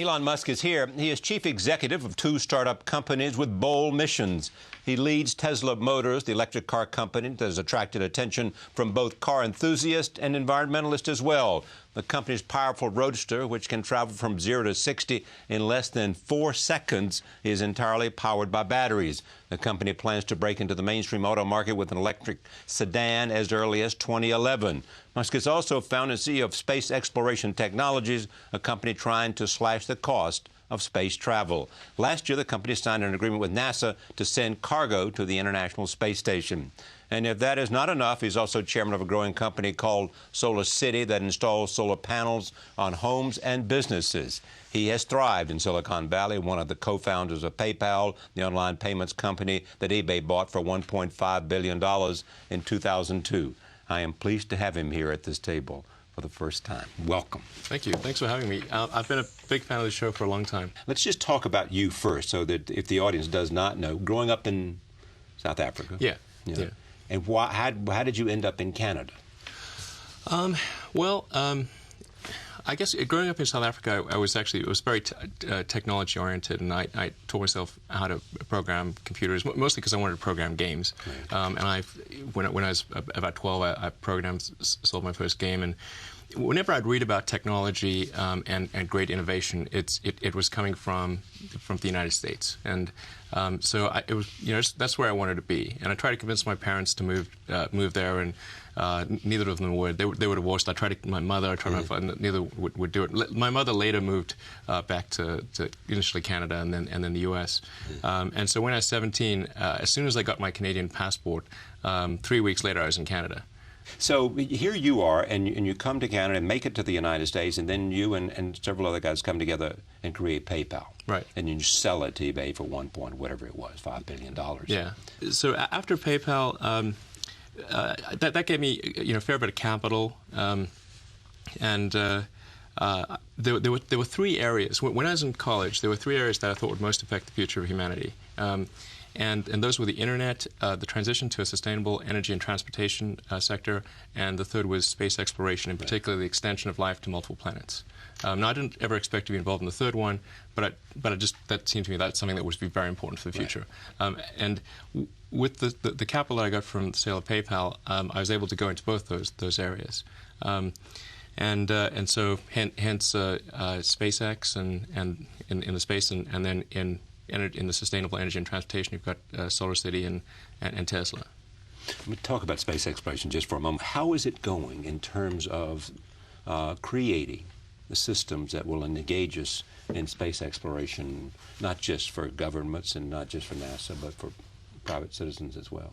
Elon Musk is here. He is chief executive of two startup companies with bold missions. He leads Tesla Motors, the electric car company that has attracted attention from both car enthusiasts and environmentalists as well. The company's powerful Roadster, which can travel from 0 to 60 in less than 4 seconds, is entirely powered by batteries. The company plans to break into the mainstream auto market with an electric sedan as early as 2011. Musk is also founder and CEO of Space Exploration Technologies, a company trying to slash the cost of space travel. Last year, the company signed an agreement with NASA to send cargo to the International Space Station. And if that is not enough, he's also chairman of a growing company called Solar City that installs solar panels on homes and businesses. He has thrived in Silicon Valley, one of the co-founders of PayPal, the online payments company that eBay bought for $1.5 billion in 2002. I am pleased to have him here at this table for the first time. Welcome. Thank you. Thanks for having me. I've been a big fan of the show for a long time. Let's just talk about you first, so that if the audience does not know, growing up in South Africa. Yeah. And how did you end up in Canada? I guess growing up in South Africa, it was very technology oriented, and I taught myself how to program computers, mostly because I wanted to program games. Right. And when I was about 12, I sold my first game, and whenever I'd read about technology and great innovation, it was coming from the United States, and so it was that's where I wanted to be. And I tried to convince my parents to move there, and neither of them would. They were divorced. I tried my mother. I tried my father. Neither would do it. My mother later moved back to initially Canada and then the U.S. And so when I was 17, as soon as I got my Canadian passport, 3 weeks later I was in Canada. So here you are, and you come to Canada and make it to the United States, and then you and several other guys come together and create PayPal. Right. And you sell it to eBay for $5 billion. Yeah. So after PayPal, that gave me a fair bit of capital, and there were three areas. When I was in college, there were three areas that I thought would most affect the future of humanity. And those were the internet, the transition to a sustainable energy and transportation sector, and the third was space exploration, in particular the extension of life to multiple planets. Now, I didn't ever expect to be involved in the third one, but that seemed to me that's something that would be very important for the future. And with the capital that I got from the sale of PayPal, I was able to go into both those areas. And so hence SpaceX and in the space, and then in the sustainable energy and transportation, you've got Solar City and Tesla. Let me talk about space exploration just for a moment. How is it going in terms of creating the systems that will engage us in space exploration, not just for governments and not just for NASA, but for private citizens as well?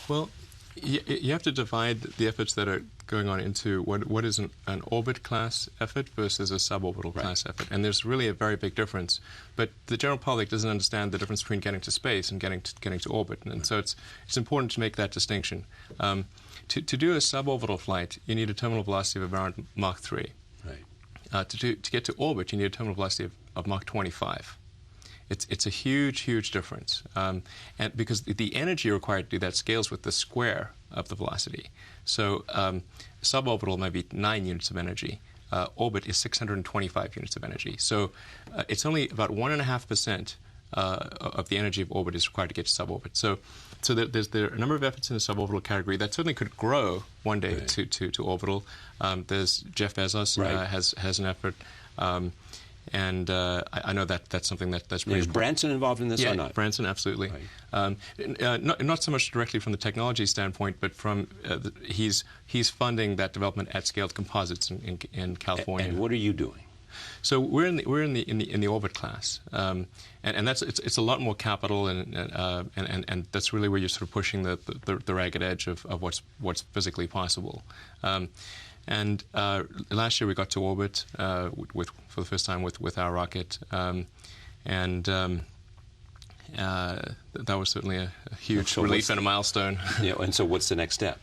Well, you have to divide the efforts that are going on into what is an orbit class effort versus a suborbital class effort, and there's really a very big difference. But the general public doesn't understand the difference between getting to space and getting to orbit, and so it's important to make that distinction. To do a suborbital flight, you need a terminal velocity of around Mach 3. Right. To get to orbit, you need a terminal velocity of Mach 25. It's a huge difference, and because the energy required to do that scales with the square of the velocity. So suborbital might be 9 units of energy. Orbit is 625 units of energy. So it's only about 1.5% of the energy of orbit is required to get to suborbit. So there are a number of efforts in the suborbital category that certainly could grow one day to orbital. There's Jeff Bezos has an effort. And I know that's something that's pretty important. Is Branson involved in this or not? Yeah, Branson, absolutely. Right. Not so much directly from the technology standpoint, but from he's funding that development at scaled composites in California. And what are you doing? So we're in the orbit class, and it's a lot more capital, and that's really where you're sort of pushing the ragged edge of what's physically possible. And last year we got to orbit for the first time with our rocket, and that was certainly a huge relief and a milestone. Yeah, and so what's the next step?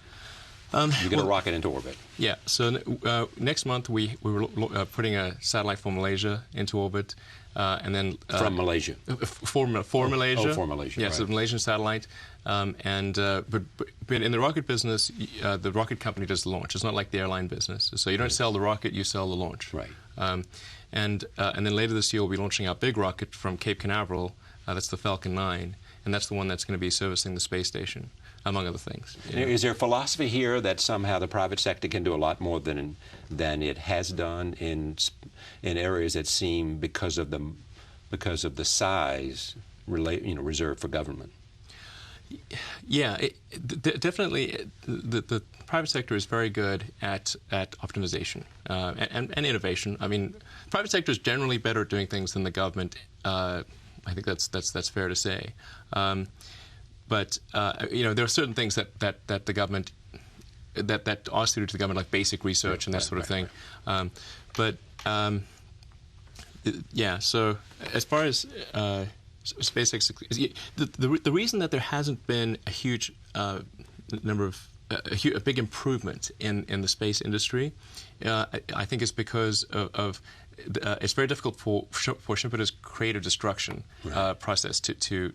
You get a rocket into orbit. Yeah. So next month we were putting a satellite for Malaysia into orbit, and then from Malaysia. For Malaysia. Oh, for Malaysia. Yes, right. a Malaysian satellite. But in the rocket business, the rocket company does the launch. It's not like the airline business. So you don't sell the rocket; you sell the launch. Right. And then later this year we'll be launching our big rocket from Cape Canaveral. That's the Falcon 9, and that's the one that's going to be servicing the space station, among other things. Is there a philosophy here that somehow the private sector can do a lot more than it has done in areas that seem, because of the size, reserved for government? Yeah, definitely. The private sector is very good at optimization and innovation. I mean, private sector is generally better at doing things than the government. I think that's fair to say. But there are certain things that the government that are suited to the government, like basic research and that sort of thing. Yeah. So as far as SpaceX, the reason that there hasn't been a huge number of a big improvement in the space industry, I think, is because of it's very difficult for Schumpeter's creative destruction process to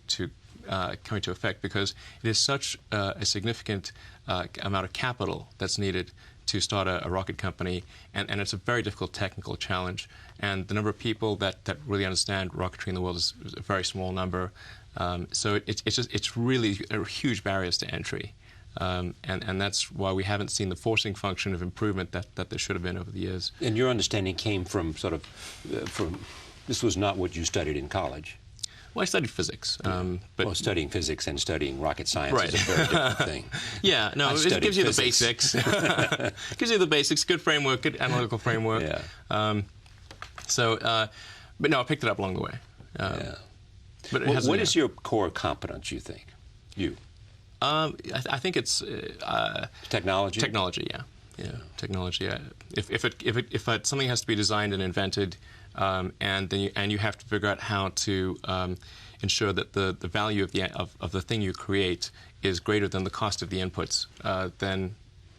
come into effect, because it is such a significant amount of capital that's needed to start a rocket company, and it's a very difficult technical challenge. And the number of people that really understand rocketry in the world is a very small number. So it's really huge barriers to entry. And that's why we haven't seen the forcing function of improvement that there should have been over the years. And your understanding came from this was not what you studied in college. Well, I studied physics. But studying physics and studying rocket science is a very different thing. Yeah, no, it gives you the basics. It gives you the basics, good framework, good analytical framework. Yeah. But no, I picked it up along the way. Yeah. But what is your core competence, you think? I think it's technology. Technology, yeah. Technology. If something has to be designed and invented, and you have to figure out how to ensure that the value of the thing you create is greater than the cost of the inputs, then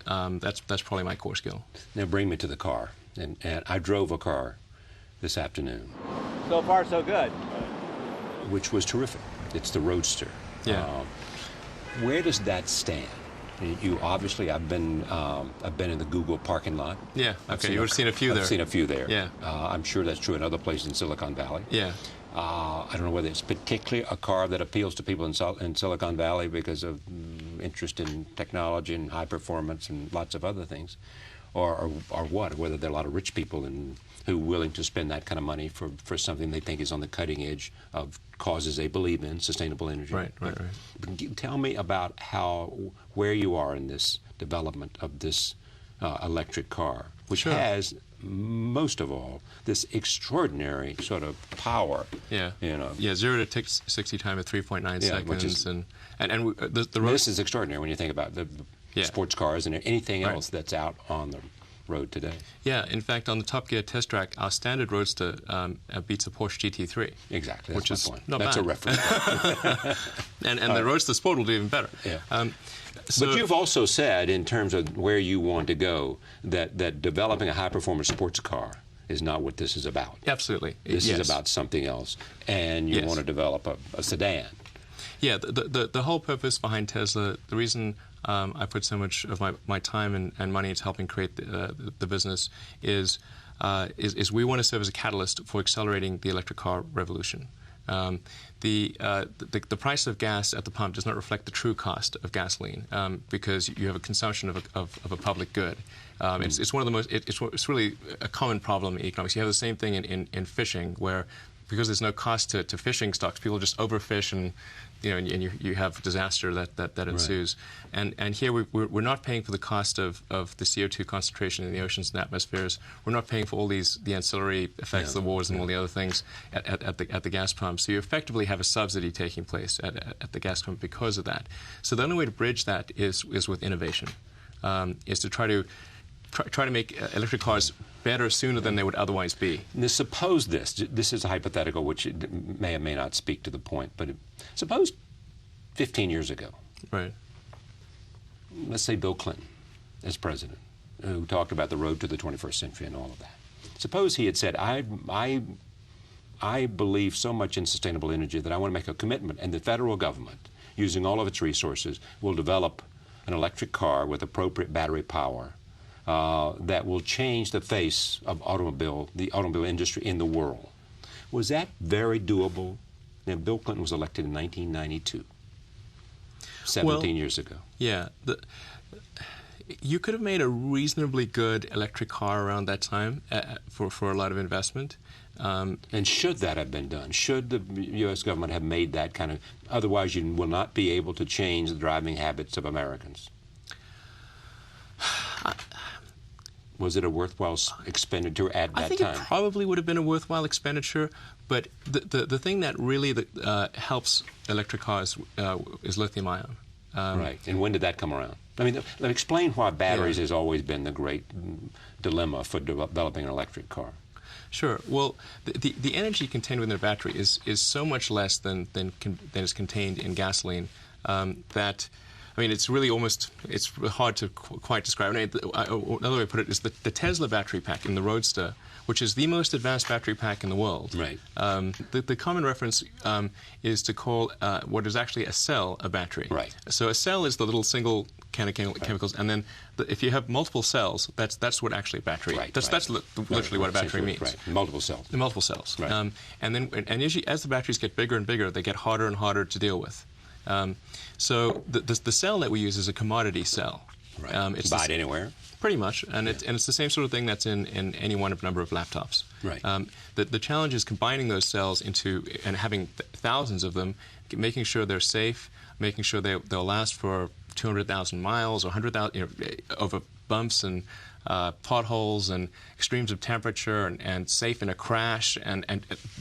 that's probably my core skill. Now bring me to the car, and I drove a car this afternoon. So far, so good. Which was terrific. It's the Roadster. Yeah. Where does that stand? You obviously, I've been in the Google parking lot. Yeah. Okay. You've seen a few there. I've seen a few there. Yeah. I'm sure that's true in other places in Silicon Valley. Yeah. I don't know whether it's particularly a car that appeals to people in Silicon Valley because of interest in technology and high performance and lots of other things, or what? Whether there are a lot of rich people who are willing to spend that kind of money for something they think is on the cutting edge of causes they believe in, sustainable energy. Right. Tell me about where you are in this development of this electric car, which has, most of all, this extraordinary sort of power. Yeah. 0 to 60 time at 3.9 seconds, this is extraordinary when you think about the sports cars and anything else that's out on the road today. Yeah, in fact, on the Top Gear test track, our standard Roadster beats a Porsche GT3. Exactly, which is point. not That's bad. a reference. and the Roadster Sport will do even better. Yeah. But you've also said, in terms of where you want to go, that developing a high-performance sports car is not what this is about. Absolutely. This is about something else, and you want to develop a sedan. Yeah, the whole purpose behind Tesla, the reason I put so much of my time and money into helping create the business is we want to serve as a catalyst for accelerating the electric car revolution. The price of gas at the pump does not reflect the true cost of gasoline, because you have a consumption of a public good. It's one of the most. It's really a common problem in economics. You have the same thing in fishing, where because there's no cost to fishing stocks, people just overfish and you have disaster that ensues. Right. And here we're not paying for the cost of the CO2 concentration in the oceans and atmospheres. We're not paying for all the ancillary effects of the wars and all the other things at the gas pump. So you effectively have a subsidy taking place at the gas pump because of that. So the only way to bridge that is with innovation, is to try to make electric cars better sooner than they would otherwise be. Now, suppose this is a hypothetical which may or may not speak to the point, but suppose 15 years ago, right? Let's say Bill Clinton as president, who talked about the road to the 21st century and all of that. Suppose he had said, I believe so much in sustainable energy that I want to make a commitment, and the federal government, using all of its resources, will develop an electric car with appropriate battery power that will change the face of the automobile industry in the world. Was that very doable? Now, Bill Clinton was elected in 1992, 17 years ago. Yeah. You could have made a reasonably good electric car around that time for a lot of investment. And should that have been done? Should the U.S. government have made that kind of... Otherwise, you will not be able to change the driving habits of Americans. Was it a worthwhile expenditure at that time? I think it probably would have been a worthwhile expenditure, but the thing that really helps electric cars is lithium-ion. Right. And when did that come around? I mean, explain why batteries has always been the great dilemma for developing an electric car. Sure. Well, the energy contained within a battery is so much less than is contained in gasoline that, I mean, it's really it's hard to quite describe. Another way to put it is the Tesla battery pack in the Roadster, which is the most advanced battery pack in the world. Right. The common reference is to call what is actually a cell a battery. Right. So a cell is the little single kind of chemicals, and then if you have multiple cells, that's what actually a battery. Right. That's literally what a battery means. Right. Multiple cells. Multiple cells. Right. And usually as the batteries get bigger and bigger, they get harder and harder to deal with. So the cell that we use is a commodity cell. Right. It's buy it anywhere. Pretty much, and it's the same sort of thing that's in any one of a number of laptops. Right. The challenge is combining those cells and having thousands of them, making sure they're safe, making sure they'll last for 200,000 miles or 100,000 over bumps and potholes and extremes of temperature and safe in a crash, and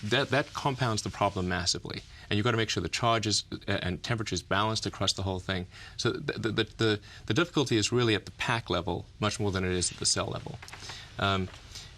that compounds the problem massively. And you've got to make sure the charges and temperature is balanced across the whole thing. So the difficulty is really at the pack level much more than it is at the cell level.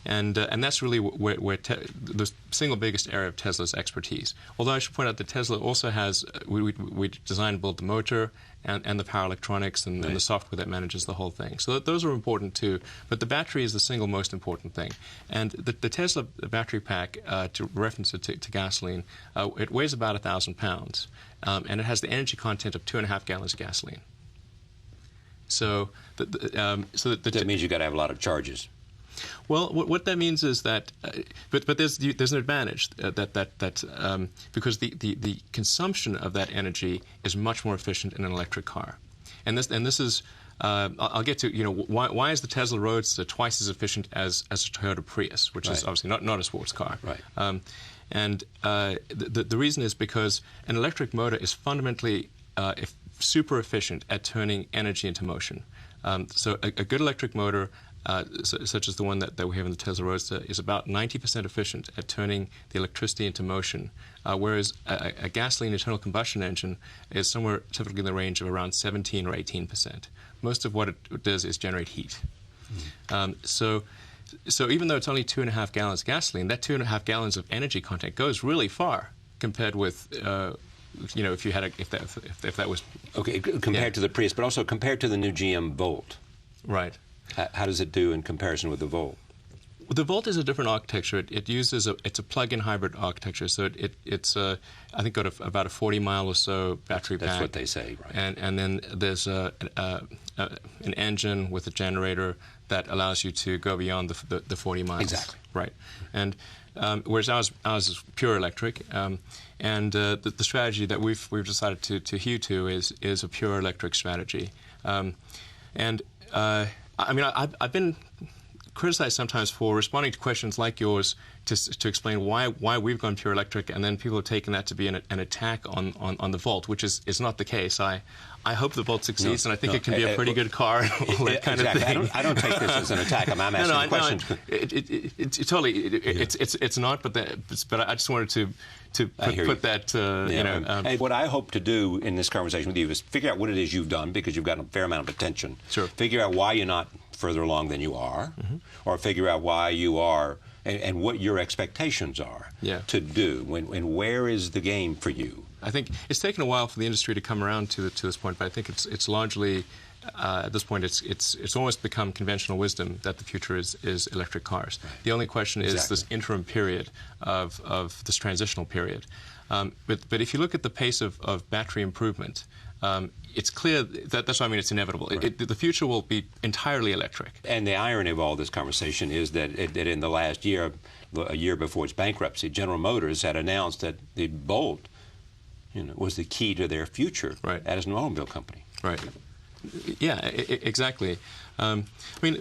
And that's really where the single biggest area of Tesla's expertise. Although I should point out that Tesla also has, we design and build the motor and the power electronics and the software that manages the whole thing. So those are important too. But the battery is the single most important thing. And the Tesla battery pack, to reference it to gasoline, it weighs about 1,000 pounds. And it has the energy content of 2.5 gallons of gasoline. So that means you've got to have a lot of charges. Well, what that means is that, but there's an advantage because the consumption of that energy is much more efficient in an electric car, and this is I'll get to why is the Tesla Roadster twice as efficient as a Toyota Prius, which is obviously not a sports car, right? And the reason is because an electric motor is fundamentally super efficient at turning energy into motion. So a good electric motor, such as the one that we have in the Tesla Roadster, is about 90% efficient at turning the electricity into motion, whereas a gasoline internal combustion engine is somewhere typically in the range of around 17 or 18%. Most of what it does is generate heat. So even though it's only 2.5 gallons of gasoline, that 2.5 gallons of energy content goes really far compared with if you had if that was okay compared to the Prius, but also compared to the new GM Volt. Right. How does it do in comparison with the Volt? The Volt is a different architecture. It uses it's a plug-in hybrid architecture. So it's I think got about a 40-mile or so battery pack. That's what they say, right? And then there's an engine with a generator that allows you to go beyond the 40 miles. Exactly. Right. And whereas ours is pure electric. And the strategy that we've decided to hew to is a pure electric strategy. I mean, I've been criticized sometimes for responding to questions like yours to explain why we've gone pure electric, and then people have taken that to be an attack on the Volt, which is not the case. I hope the Volt succeeds, and I think it can be a pretty good car and all that kind of thing. I don't take this as an attack. I'm asking questions. It's not, but I just wanted to put that. What I hope to do in this conversation with you is figure out what it is you've done, because you've got a fair amount of attention. Sure. Figure out why you're not further along than you are, or figure out why you are and what your expectations are to do. And where is the game for you? I think it's taken a while for the industry to come around to this point, but I think it's largely at this point, it's almost become conventional wisdom that the future is electric cars. Right. The only question is this interim period of this transitional period. But if you look at the pace of battery improvement, it's clear that's why I mean it's inevitable. Right. The future will be entirely electric. And the irony of all this conversation is that in the last year, a year before its bankruptcy, General Motors had announced that the Bolt, was the key to their future as an automobile company. Right. Yeah, exactly. I mean,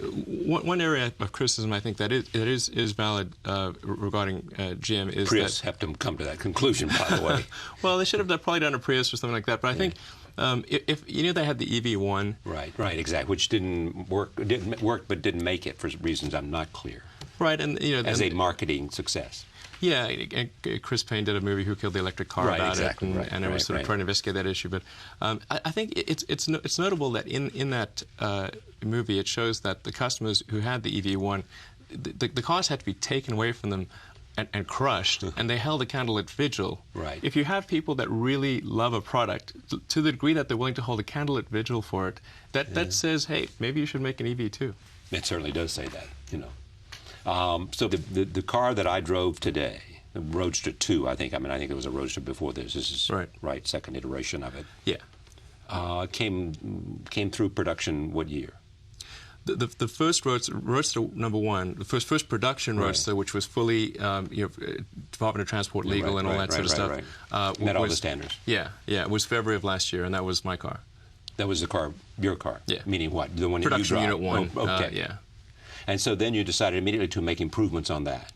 one area of criticism I think that is valid regarding GM is Prius that have to come to that conclusion, by the way. Well, they should have probably done a Prius or something like that. But I think if they had the EV1, right, exactly, which didn't work, but didn't make it for reasons I'm not clear. Right, and as a marketing success. Yeah, Chris Payne did a movie, Who Killed the Electric Car, about it, and it was sort of trying to investigate that issue. But I think it's notable that in that movie it shows that the customers who had the EV1, the cars had to be taken away from them and crushed, and they held a candlelit vigil. Right. If you have people that really love a product to the degree that they're willing to hold a candlelit vigil for it, that says, hey, maybe you should make an EV too. It certainly does say that, So the car that I drove today, the Roadster 2, I think it was a Roadster before this. This is second iteration of it. Yeah. Came through production what year? The first Roadster number 1, the first production Roadster, which was fully Department of Transport legal and all that sort of stuff. Met all the standards. Yeah. It was February of last year, and that was my car. That was the car, your car? Yeah. Meaning what? The one that production you drive? Unit 1. Okay. Yeah. And so then you decided immediately to make improvements on that.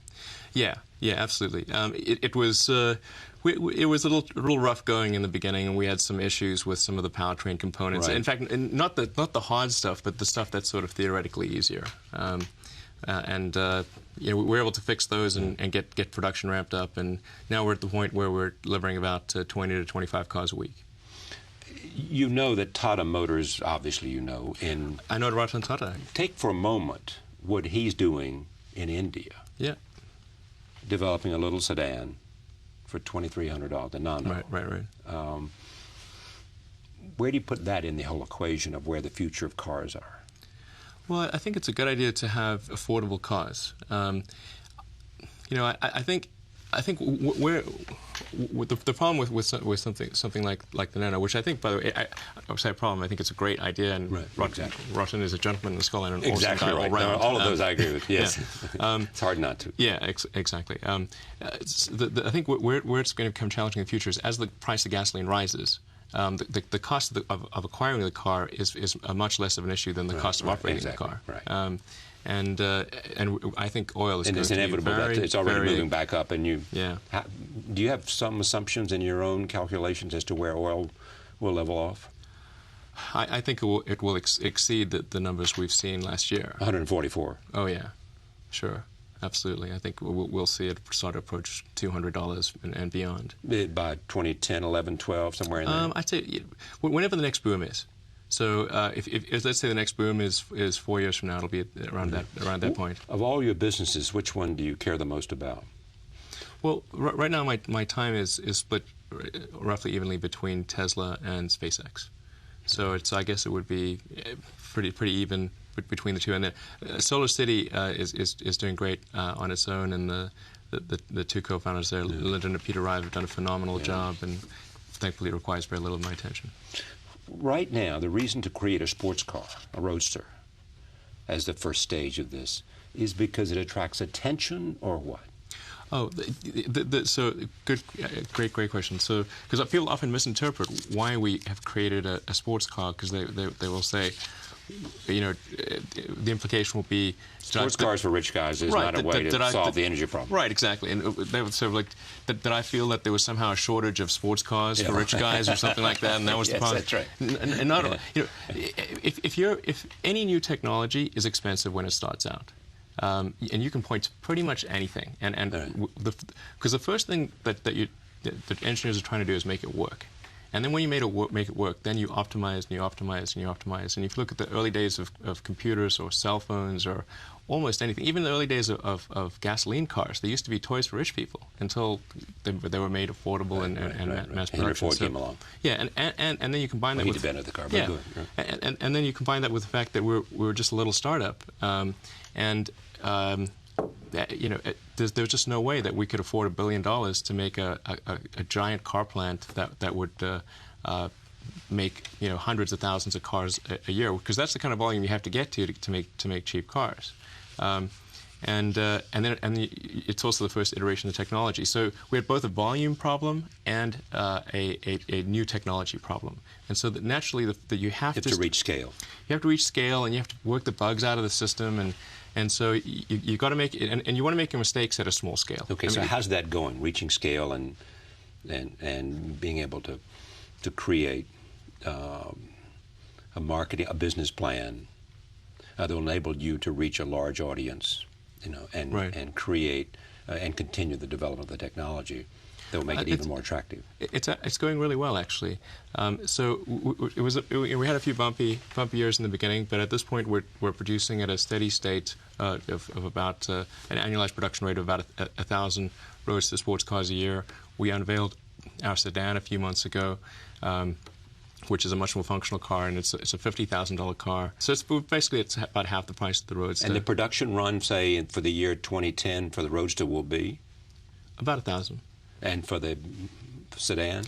Yeah, absolutely. It was a little rough going in the beginning, and we had some issues with some of the powertrain components. Right. In fact, not the hard stuff, but the stuff that's sort of theoretically easier. We were able to fix those and get production ramped up, and now we're at the point where we're delivering about 20 to 25 cars a week. You know that Tata Motors, obviously I know Ratan Tata. Take for a moment what he's doing in India. Yeah. Developing a little sedan for $2,300, the Nano. Right. Where do you put that in the whole equation of where the future of cars are? Well, I think it's a good idea to have affordable cars. I think where the problem with something like the Nano, which I think, by the way, I would say a problem. I think it's a great idea, and Rotten is a gentleman in the scholar and an awesome guy all round. All of those I agree with. Yes, it's hard not to. Yeah, exactly. I think where it's going to become challenging in the future is as the price of gasoline rises. The cost of acquiring the car is much less of an issue than the cost of operating the car. Right. And I think oil is going it's to be inevitable that it's already moving back up. And do you have some assumptions in your own calculations as to where oil will level off? I think it will exceed the numbers we've seen last year. 144. Oh yeah, sure, absolutely. I think we'll see it start to approach $200 and beyond by 2010, 11, 12, somewhere in there. I'd say whenever the next boom is. So if let's say the next boom is 4 years from now, it'll be around that point. Of all your businesses, which one do you care the most about? Well, right now my time is split roughly evenly between Tesla and SpaceX. So I guess it would be pretty even between the two. And then Solar City is doing great on its own, and the two co-founders there, Lyndon and Peter Rive, have done a phenomenal job, and thankfully it requires very little of my attention. Right now, the reason to create a sports car, a Roadster, as the first stage of this, is because it attracts attention, or what? Oh, so great question. So, because people often misinterpret why we have created a sports car, because they will say, the implication will be sports cars for rich guys is not a way to solve the energy problem. Right, exactly. And they would sort of that I feel that there was somehow a shortage of sports cars for rich guys or something like that, and that was the problem. That's right. And not if any new technology is expensive when it starts out. And you can point to pretty much anything, because the first thing that engineers are trying to do is make it work. And then when you make it work, then you optimize and you optimize and you optimize. And if you look at the early days of computers or cell phones or almost anything, even the early days of gasoline cars, they used to be toys for rich people until they were made affordable and mass production. Henry Ford came along. Yeah, and then you combine that He with... invented the car, but yeah, good. Yeah. And then you combine that with the fact that we're just a little startup. You know, there's just no way that we could afford $1 billion to make a giant car plant that would make, you know, hundreds of thousands of cars a year, because that's the kind of volume you have to get to make cheap cars. And it's also the first iteration of technology. So we had both a volume problem and a new technology problem. And so that naturally you have to reach scale. You have to reach scale, and you have to work the bugs out of the system, and so you got to make it, and you want to make your mistakes at a small scale. Okay, so how's that going? Reaching scale and being able to create a business plan that will enable you to reach a large audience, you know, and create and continue the development of the technology that will make it even more attractive. It's going really well, actually. So we had a few bumpy years in the beginning, but at this point we're producing at a steady state of about an annualized production rate of about 1,000 roadster sports cars a year. We unveiled our sedan a few months ago, which is a much more functional car, and it's a $50,000 car. So basically it's about half the price of the Roadster. And the production run, say, for the year 2010 for the Roadster will be? About 1,000. And for the sedan?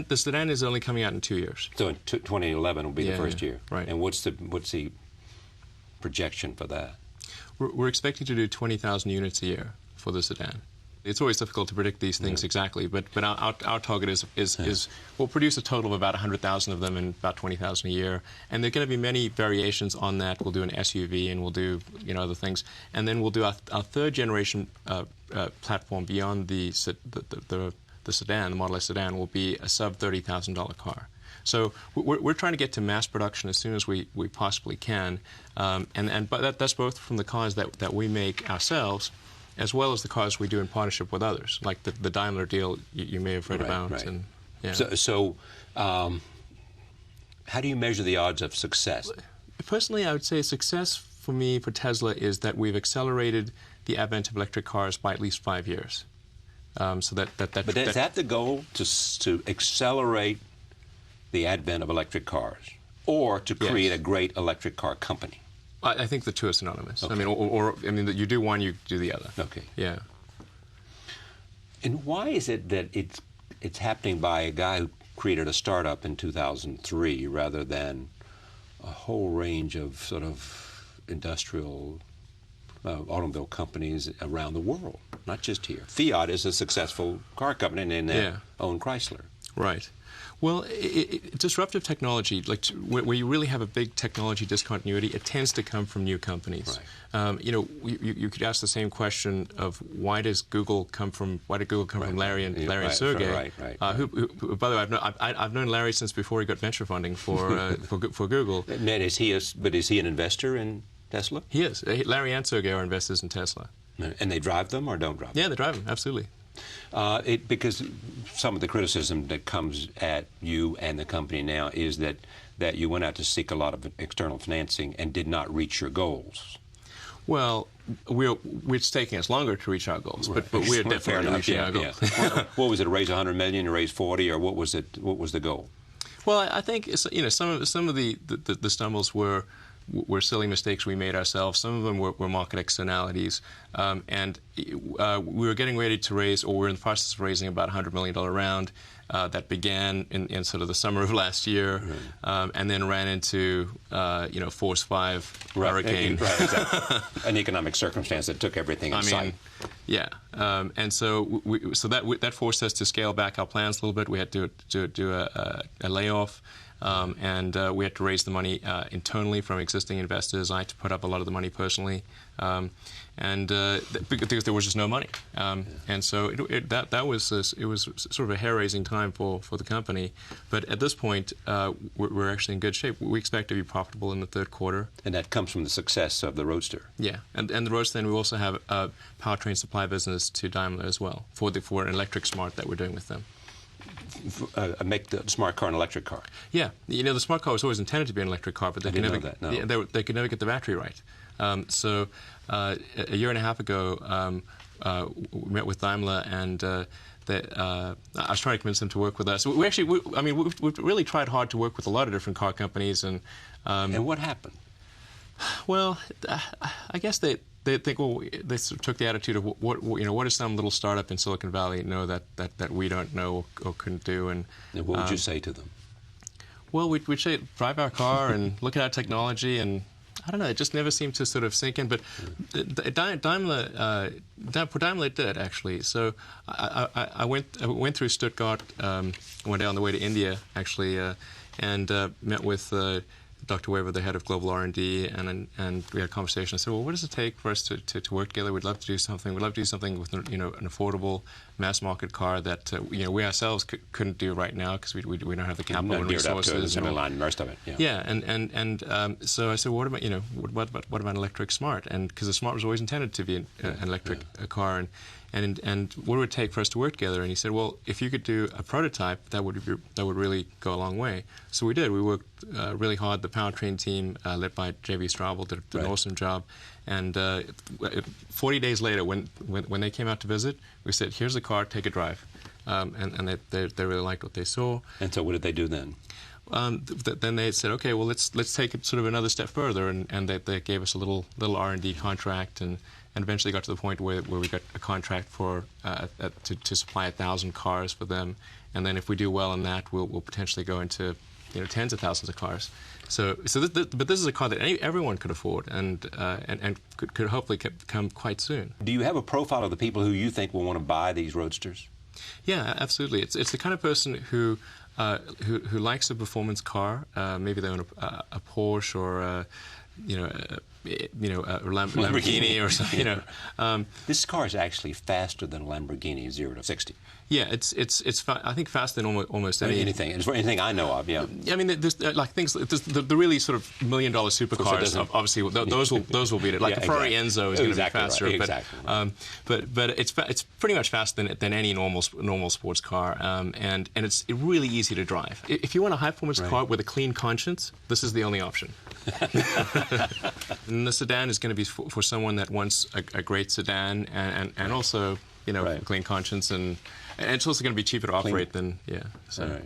The sedan is only coming out in 2 years. So in 2011 will be the first year. Right. And what's the projection for that? We're expecting to do 20,000 units a year for the sedan. It's always difficult to predict these things exactly, but our target is we'll produce a total of about 100,000 of them and about 20,000 a year, and there are going to be many variations on that. We'll do an SUV and we'll do, you know, other things, and then we'll do our third generation platform beyond the sedan. The Model S sedan will be a sub $30,000 car. So we're trying to get to mass production as soon as we possibly can, but that's both from the cars that we make ourselves, as well as the cars we do in partnership with others, like the Daimler deal you may have read about. Right. And, yeah. So how do you measure the odds of success? Personally, I would say success for me, for Tesla, is that we've accelerated the advent of electric cars by at least 5 years. But is that the goal, to accelerate the advent of electric cars, or to create a great electric car company? I think the two are synonymous. Okay. I mean, you do one, you do the other. Okay. Yeah. And why is it that it's happening by a guy who created a startup in 2003 rather than a whole range of sort of industrial automobile companies around the world, not just here? Fiat is a successful car company, and they own Chrysler. Right. Well, disruptive technology, like where you really have a big technology discontinuity, it tends to come from new companies. Right. You know, you could ask the same question of why did Google come from Larry and Sergey? Right. Who, by the way, I've known Larry since before he got venture funding for Google. And is he an investor in Tesla? He is. Larry and Sergey are investors in Tesla. And they drive them or don't drive them? Yeah, they drive them, absolutely. Because some of the criticism that comes at you and the company now is that you went out to seek a lot of external financing and did not reach your goals. Well, it's taking us longer to reach our goals, but we're definitely reaching our goals. Yeah. What was it? Raise $100 million, raise 40, or what was it? What was the goal? Well, I think some of the stumbles were silly mistakes we made ourselves. Some of them were market externalities. And we were getting ready to raise, or we're in the process of raising about a $100 million round that began in sort of the summer of last year, and then ran into, Force 5 hurricane. Right, exactly. An economic circumstance that took everything in sight. Yeah. And so that forced us to scale back our plans a little bit. We had to do a layoff. And we had to raise the money internally from existing investors. I had to put up a lot of the money personally, because there was just no money. And so that was sort of a hair-raising time for the company. But at this point, we're actually in good shape. We expect to be profitable in the third quarter. And that comes from the success of the Roadster. Yeah, and the Roadster. And we also have a powertrain supply business to Daimler as well for an electric smart that we're doing with them. make the smart car an electric car. Yeah, the smart car was always intended to be an electric car, but they could never they could never get the battery right. So a year and a half ago, we met with Daimler, and I was trying to convince them to work with us. We've really tried hard to work with a lot of different car companies, and what happened? Well, I guess they think, well, they sort of took the attitude of what does some little startup in Silicon Valley know that we don't know or couldn't do, and what would you say to them? Well, we'd say drive our car and look at our technology, and I don't know, it just never seemed to sort of sink in. But Daimler did, actually. So I went through Stuttgart one day on the way to India, actually, and met with Dr. Weber, the head of global R&D, and we had a conversation. I said, well, what does it take for us to work together? We'd love to do something. We'd love to do something with an affordable mass market car that we ourselves couldn't do right now because we don't have the capital and resources. Most of it. Yeah, and so I said, well, what about electric smart? And because the smart was always intended to be an electric car, and what would it take for us to work together? And he said, well, if you could do a prototype, that would really go a long way. So we did. We worked really hard. The powertrain team, led by J.B. Straubel, did an awesome job. And 40 days later, when they came out to visit, we said, here's the car, take a drive. And they really liked what they saw. And so what did they do then? Then they said, okay, well, let's take it sort of another step further, and they gave us a little R&D contract, and eventually got to the point where we got a contract for to supply 1,000 cars for them, and then if we do well on that, we'll potentially go into tens of thousands of cars. But this is a car that everyone could afford, and could hopefully come quite soon. Do you have a profile of the people who you think will want to buy these roadsters? Yeah, absolutely. It's the kind of person who likes a performance car. Maybe they own a Porsche or a Lamborghini or something. This car is actually faster than a Lamborghini 0 to 60. Yeah, it's I think faster than almost anything I know of. Yeah. I mean, there's like things. The really sort of $1 million supercars. Obviously, those will beat it. Like the Ferrari Enzo is going to be faster. Right. But it's pretty much faster than any normal sports car. And it's really easy to drive. If you want a high performance car with a clean conscience, this is the only option. And the sedan is going to be for someone that wants a great sedan and also a clean conscience, and it's also going to be cheaper to operate than So. Right.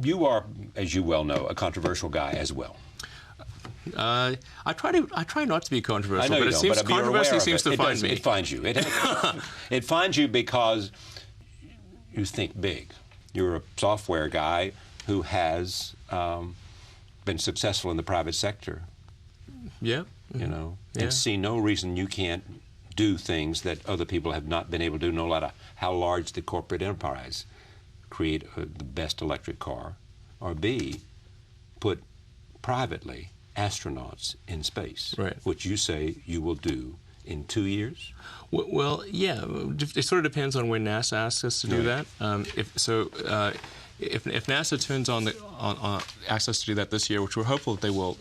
You are, as you well know, a controversial guy as well. I try not to be controversial, but it seems controversy seems to find me. It finds you. It finds you because you think big. You're a software guy who has been successful in the private sector. Yeah. And see no reason you can't do things that other people have not been able to do, no matter how large the corporate enterprise. Create the best electric car, or B, put privately astronauts in space, which you say you will do in 2 years? Well, yeah. It sort of depends on when NASA asks us to do that. If NASA turns on asks us to do that this year, which we're hopeful that they will,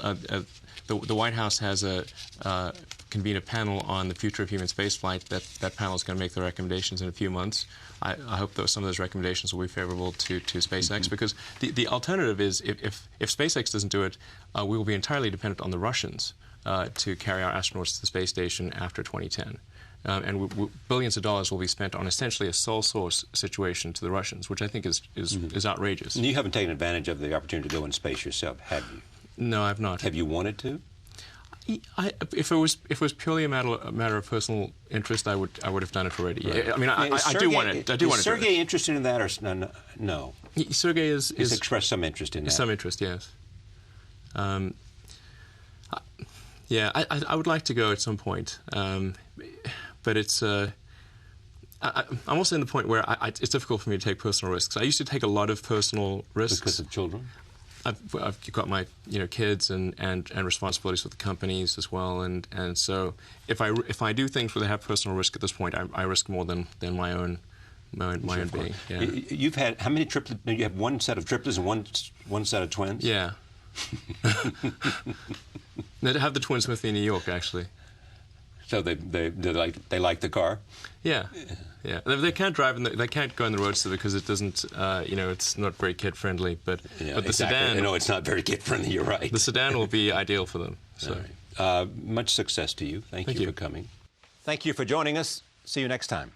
the White House has convened a panel on the future of human spaceflight. That panel is going to make the recommendations in a few months. I hope that some of those recommendations will be favorable to SpaceX, because the alternative is if SpaceX doesn't do it, we will be entirely dependent on the Russians to carry our astronauts to the space station after 2010. And billions of dollars will be spent on essentially a sole source situation to the Russians, which I think is outrageous. And you haven't taken advantage of the opportunity to go into space yourself, have you? No, I've not. Have you wanted to? If it was purely a matter of personal interest, I would have done it already. Right. I mean, I do want it. I do want to. Is Sergey interested in that, or no? Sergey is expressed some interest in that. Some interest, yes. Yeah, I would like to go at some point, but it's. I'm also in the point where it's difficult for me to take personal risks. I used to take a lot of personal risks because of children. I've got my kids and responsibilities with the companies as well, and so if I do things where they have personal risk at this point, I risk more than my own being. Yeah. You've had how many triplets? You have one set of triplets and one set of twins. Yeah. I have the twins with me in New York, actually. So they like the car? Yeah. Yeah. They can't drive they can't go on the roadster because it doesn't, it's not very kid-friendly. But the exactly. sedan... No, it's not very kid-friendly, you're right. The sedan will be ideal for them. So. Right. Much success to you. Thank you for coming. Thank you for joining us. See you next time.